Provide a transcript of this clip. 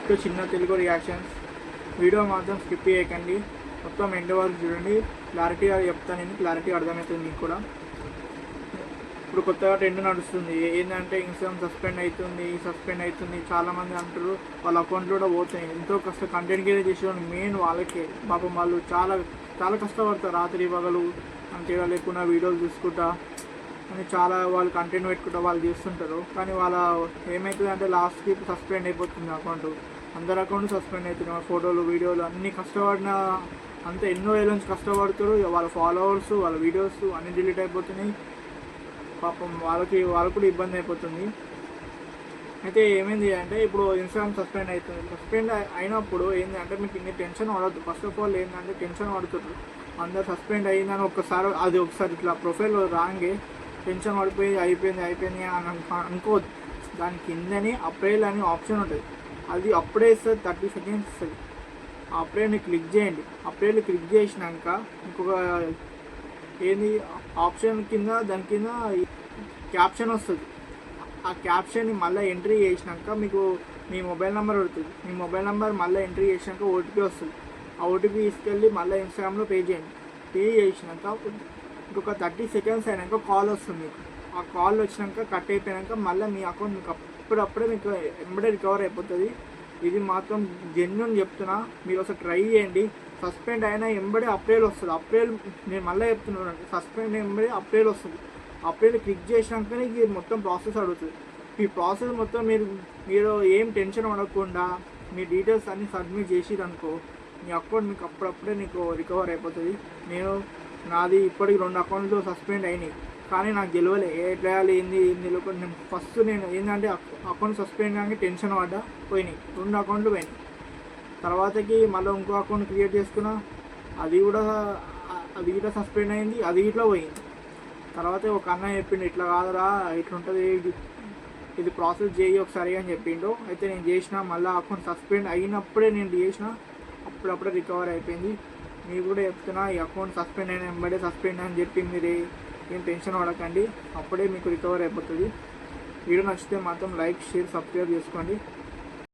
Just చిన్న Telugu reactions. Video మాత్రం skip చేయకండి, మొత్తం ఎండ్ వరకు చూడండి. క్లారిటీగా చెప్తాను, నేను క్లారిటీ అర్థమవుతుంది మీకు కూడా. ఇప్పుడు కొత్తగా ట్రెండ్ నడుస్తుంది ఏంటంటే ఇన్స్టాగ్రామ్ సస్పెండ్ అవుతుంది చాలామంది అంటారు. వాళ్ళ అకౌంట్లో కూడా పోతాయి. ఎంతో కంటెంట్ క్రియేట్ చేసేవాళ్ళు మెయిన్ వాళ్ళకే పాపం. వాళ్ళు చాలా చాలా కష్టపడతారు, రాత్రి పగలు అంతేగా లేకుండా వీడియోలు చూసుకుంటా అని చాలా వాళ్ళు కంటెంట్ పెట్టుకుంటా వాళ్ళు చేస్తుంటారు. కానీ వాళ్ళ ఏమవుతుంది అంటే లాస్ట్కి సస్పెండ్ అయిపోతుంది అకౌంట్. అందరి అకౌంట్ సస్పెండ్ అవుతున్నాయి. ఫోటోలు వీడియోలు అన్నీ కష్టపడిన అంతే ఎన్నో ఏళ్ళ నుంచి కష్టపడతారు. వాళ్ళ ఫాలోవర్స్ వాళ్ళ వీడియోస్ అన్నీ డిలీట్ అయిపోతున్నాయి. పాపం వాళ్ళకి కూడా ఇబ్బంది అయిపోతుంది. అయితే ఏమైంది అంటే ఇప్పుడు ఇన్స్టాగ్రామ్ సస్పెండ్ అయినప్పుడు ఏంటంటే మీకు ఇన్ని టెన్షన్ పడద్దు. ఫస్ట్ ఆఫ్ ఆల్ ఏంటంటే టెన్షన్ పడుతుంటారు అందరు. సస్పెండ్ అయిందని ఒకసారి ఇట్లా ప్రొఫైల్ రాంగే టెన్షన్ పడిపోయి అయిపోయింది అని అనుకోవద్దు. దాని కిందని అప్రైల్ అని ఆప్షన్ ఉంటుంది, అది అప్పుడే ఇస్తుంది, 30 సెకండ్స్ ఇస్తుంది. ఆ అప్రైల్ని క్లిక్ చేయండి. అప్రైల్ క్లిక్ చేసినాక ఇంకొక ఏంది ఆప్షన్ కింద దాని కింద క్యాప్షన్ వస్తుంది. ఆ క్యాప్షన్ని మళ్ళీ ఎంట్రీ చేసినాక మీకు మీ మొబైల్ నెంబర్ పడుతుంది. మీ మొబైల్ నెంబర్ మళ్ళీ ఎంట్రీ చేసినాక ఓటీపీ వస్తుంది. ఆ ఓటీపీ తీసుకెళ్ళి మళ్ళీ ఇన్స్టాగ్రామ్లో పే చేయండి. పే చేసినాక ఇంకొక 30 సెకండ్స్ అయినాక కాల్ వస్తుంది మీకు. ఆ కాల్ వచ్చినాక కట్ అయిపోయాక మళ్ళీ మీ అకౌంట్ మీకు అప్పుడప్పుడే మీకు ఎంబడే రికవర్ అయిపోతుంది. ఇది మాత్రం జెన్యూన్ చెప్తున్నా, మీరు ఒకసారి ట్రై చేయండి. సస్పెండ్ అయినా ఎంబడే అప్రైల్ వస్తుంది. అప్రైల్ నేను మళ్ళీ చెప్తున్నాను, సస్పెండ్ ఎంబడే అప్రైల్ వస్తుంది. అప్రైల్ క్లిక్ చేసినాకనే ఇది మొత్తం ప్రాసెస్ అడుగుతుంది. ఈ ప్రాసెస్ మొత్తం మీరు ఏం టెన్షన్ పడకుండా మీ డీటెయిల్స్ అన్నీ సబ్మిట్ చేసిరనుకో మీ అకౌంట్ మీకు అప్పుడప్పుడే నీకు రికవర్ అయిపోతుంది. నాది ఇప్పటికి 2 అకౌంట్లు సస్పెండ్ అయినాయి, కానీ నాకు తెలియలే ఎట్లా ఏంది నేను ఫస్ట్ ఏంటంటే అకౌంట్ సస్పెండ్ కానీ టెన్షన్ పడ్డా పోయినాయి. 2 అకౌంట్లు పోయినాయి. తర్వాతకి మళ్ళీ ఇంకో అకౌంట్ క్రియేట్ చేసుకున్నా, అది కూడా సస్పెండ్ అయింది, అది ఇట్లా పోయింది. తర్వాత ఒక అన్న చెప్పిండు ఇట్లా కాదురా ఇట్లుంటుంది, ఇది ప్రాసెస్ చేయి ఒకసారి అని చెప్పిండు. అయితే నేను చేసిన, మళ్ళీ అకౌంట్ సస్పెండ్ అయినప్పుడే నేను చేసిన, అప్పుడప్పుడే రికవర్ అయిపోయింది. మీరు కూడా చెప్తున్నా, ఈ అకౌంట్ సస్పెండ్ అయిన ఎంబడే సస్పెండ్ అని చెప్పి మీరు ఏం టెన్షన్ పడకండి, అప్పుడే మీకు రికవర్ అయిపోతుంది. వీడియో నచ్చితే మాత్రం లైక్, షేర్, సబ్స్క్రైబ్ చేసుకోండి.